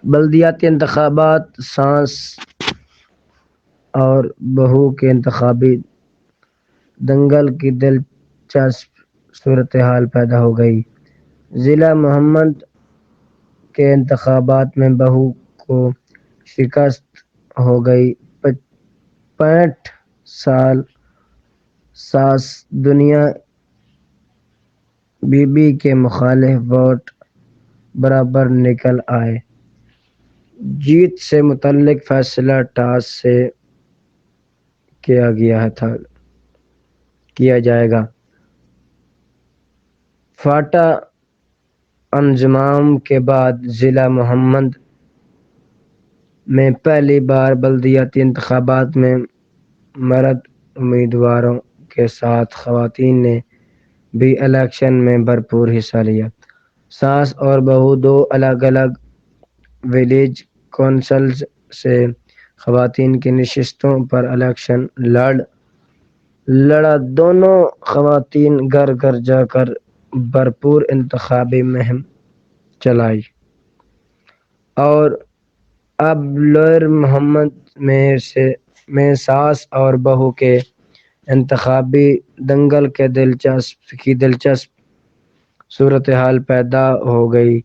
بلدیاتی انتخابات ساس اور بہو کے انتخابی دنگل کی دلچسپ صورتحال پیدا ہو گئی۔ ضلع محمد کے انتخابات میں بہو کو شکست ہو گئی۔ 65 سال ساس دنیا بی بی کے مخالف ووٹ برابر نکل آئے۔ جیت سے متعلق فیصلہ ٹاس سے کیا جائے گا۔ فاٹا انضمام کے بعد ضلع محمد میں پہلی بار بلدیاتی انتخابات میں مرد امیدواروں کے ساتھ خواتین نے بھی الیکشن میں بھرپور حصہ لیا۔ ساس اور بہو دو الگ الگ ولیج کونسلز سے خواتین کی نشستوں پر الیکشن لڑا۔ دونوں خواتین گھر گھر جا کر بھرپور انتخابی مہم چلائی اور اب لوئر محمد میں ساس اور بہو کے انتخابی دنگل کی دلچسپ صورتحال پیدا ہو گئی۔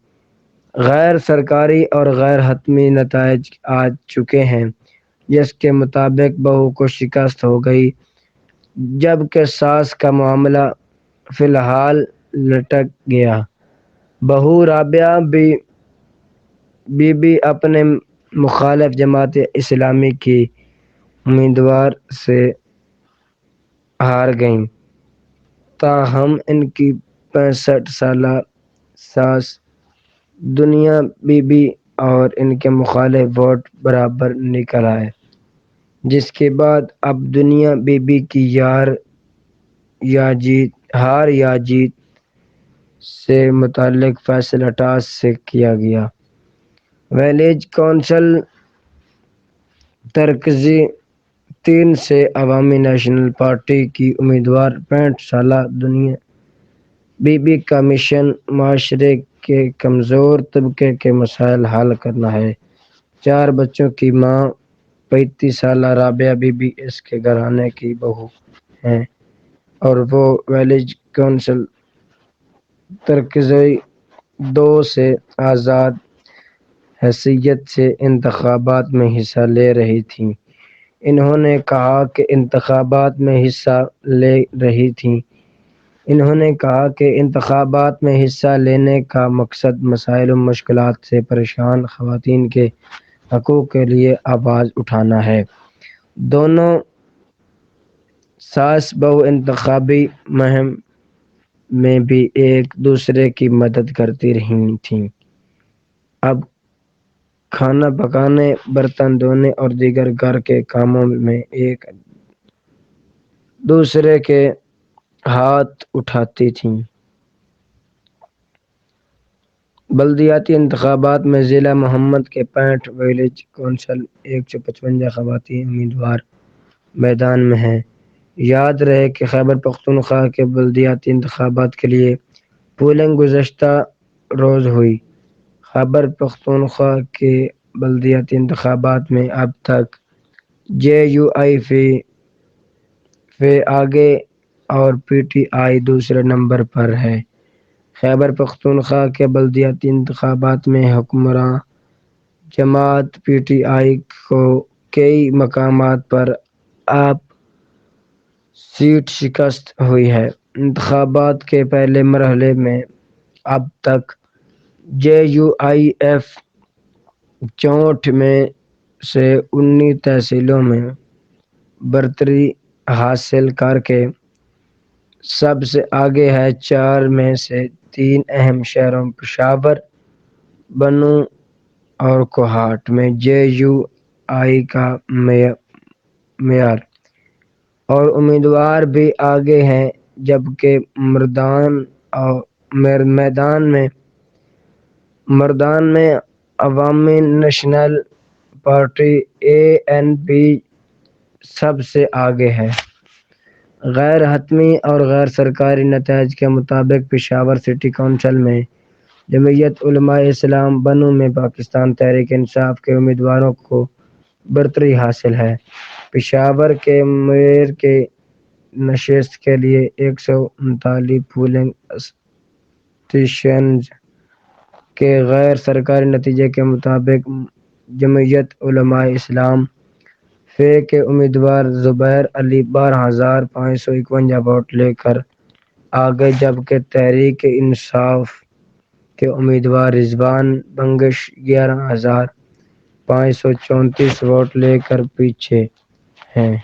غیر سرکاری اور غیر حتمی نتائج آ چکے ہیں، جس کے مطابق بہو کو شکست ہو گئی، جبکہ ساس کا معاملہ فی الحال لٹک گیا۔ بہو رابعہ بی بی اپنے مخالف جماعت اسلامی کی امیدوار سے ہار گئیں، تاہم ان کی 65 سالہ ساس دنیا بی بی اور ان کے مخالف ووٹ برابر نکل آئے، جس کے بعد اب دنیا بی بی کی ہار یا جیت سے متعلق فیصلہ ٹاس سے کیا گیا۔ ولیج کونسل ترکزی 3 سے عوامی نیشنل پارٹی کی امیدوار 65 سالہ دنیا بی بی کا مشن معاشرے کے کمزور طبقے کے مسائل حل کرنا ہے۔ 4 بچوں کی ماں 35 سالہ رابعہ بی بی اس کے گھرانے کی بہو ہیں اور وہ ولیج کونسل ترکزی 2 سے آزاد حیثیت سے انتخابات میں حصہ لے رہی تھیں۔ انہوں نے کہا کہ انتخابات میں حصہ لینے کا مقصد مسائل و مشکلات سے پریشان خواتین کے حقوق کے لیے آواز اٹھانا ہے۔ دونوں ساس بہو انتخابی مہم میں بھی ایک دوسرے کی مدد کرتی رہی تھیں۔ اب کھانا پکانے، برتن دھونے اور دیگر گھر کے کاموں میں ایک دوسرے کے ہاتھ اٹھاتی تھیں۔ بلدیاتی انتخابات میں ضلع محمد کے 65 ولیج کونسل 155 خواتین امیدوار میدان میں ہیں۔ یاد رہے کہ خیبر پختونخوا کے بلدیاتی انتخابات کے لیے پولنگ گزشتہ روز ہوئی۔ خیبر پختونخوا کے بلدیاتی انتخابات میں اب تک جے یو آئی آگے اور پی ٹی آئی دوسرے نمبر پر ہے۔ خیبر پختونخوا کے بلدیاتی انتخابات میں حکمراں جماعت پی ٹی آئی کو کئی مقامات پر اپ سیٹ شکست ہوئی ہے۔ انتخابات کے پہلے مرحلے میں اب تک جے یو آئی ایف 64 میں سے 19 تحصیلوں میں برتری حاصل کر کے سب سے آگے ہے۔ 4 میں سے 3 اہم شہروں پشاور، بنوں اور کوہاٹ میں جے یو آئی کا معیار اور امیدوار بھی آگے ہیں، جبکہ مردان میں عوامی نیشنل پارٹی اے این پی سب سے آگے ہے۔ غیر حتمی اور غیر سرکاری نتائج کے مطابق پشاور سٹی کونسل میں جمعیت علماء اسلام بنو میں پاکستان تحریک انصاف کے امیدواروں کو برتری حاصل ہے۔ پشاور کے میر کے نشست کے لیے 139 پولنگ اسٹیشنز کے غیر سرکاری نتیجے کے مطابق جمعیت علماء اسلام فے کے امیدوار زبیر علی 12,551 ووٹ لے کر آگے، جبکہ تحریک انصاف کے امیدوار رضوان بخش 11,534 ووٹ لے کر پیچھے ہیں،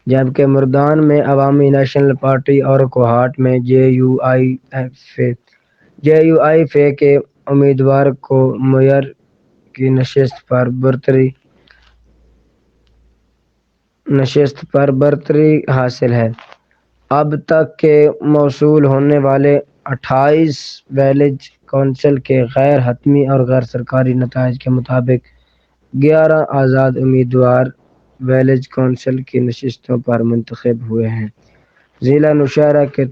جبکہ مردان میں عوامی نیشنل پارٹی اور کوہاٹ میں جے یو آئی فے کے امیدوار کو میر کی نشست پر برتری حاصل ہے۔ اب تک کے موصول ہونے والے 28 ویلیج کونسل کے غیر حتمی اور غیر سرکاری نتائج کے مطابق 11 آزاد امیدوار ویلیج کونسل کی نشستوں پر منتخب ہوئے ہیں۔ ضلع نوشہرہ کی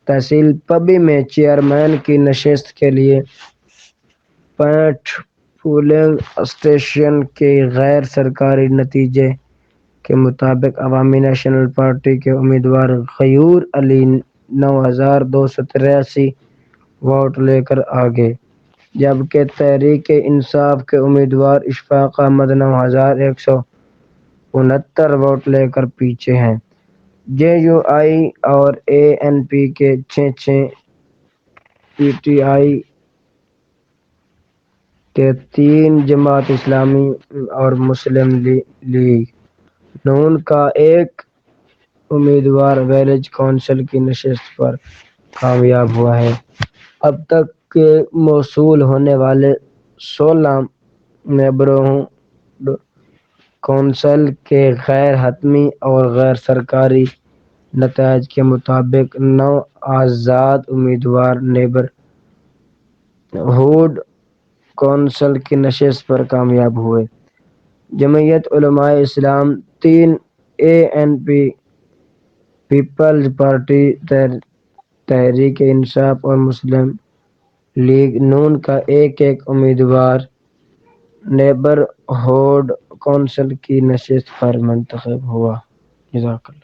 تحصیل پبی میں چیئرمین کی نشست کے لیے 65 پولنگ اسٹیشن کے غیر سرکاری نتیجے کے مطابق عوامی نیشنل پارٹی کے امیدوار غیور علی 9,283 ووٹ لے کر آگے، جبکہ تحریک انصاف کے امیدوار اشفاق احمد 9,169 ووٹ لے کر پیچھے ہیں۔ جے یو آئی اور اے این پی کے 6 پی ٹی آئی کے 3، جماعت اسلامی اور مسلم لیگ نون کا 1 امیدوار ویلیج کونسل کی نشست پر کامیاب ہوا ہے۔ اب تک کے موصول ہونے والے 16 نیبرہڈ کونسل کے غیر حتمی اور غیر سرکاری نتائج کے مطابق 9 آزاد امیدوار نیبرہڈ کونسل کی نشست پر کامیاب ہوئے۔ جمعیت علماء اسلام 3، اے N P, Peoples party, Tehreek Insaf اور مسلم لیگ نون کا 1 امیدوار نیبرہڈ کونسل کی نشست پر منتخب ہوا۔ جزاک اللہ۔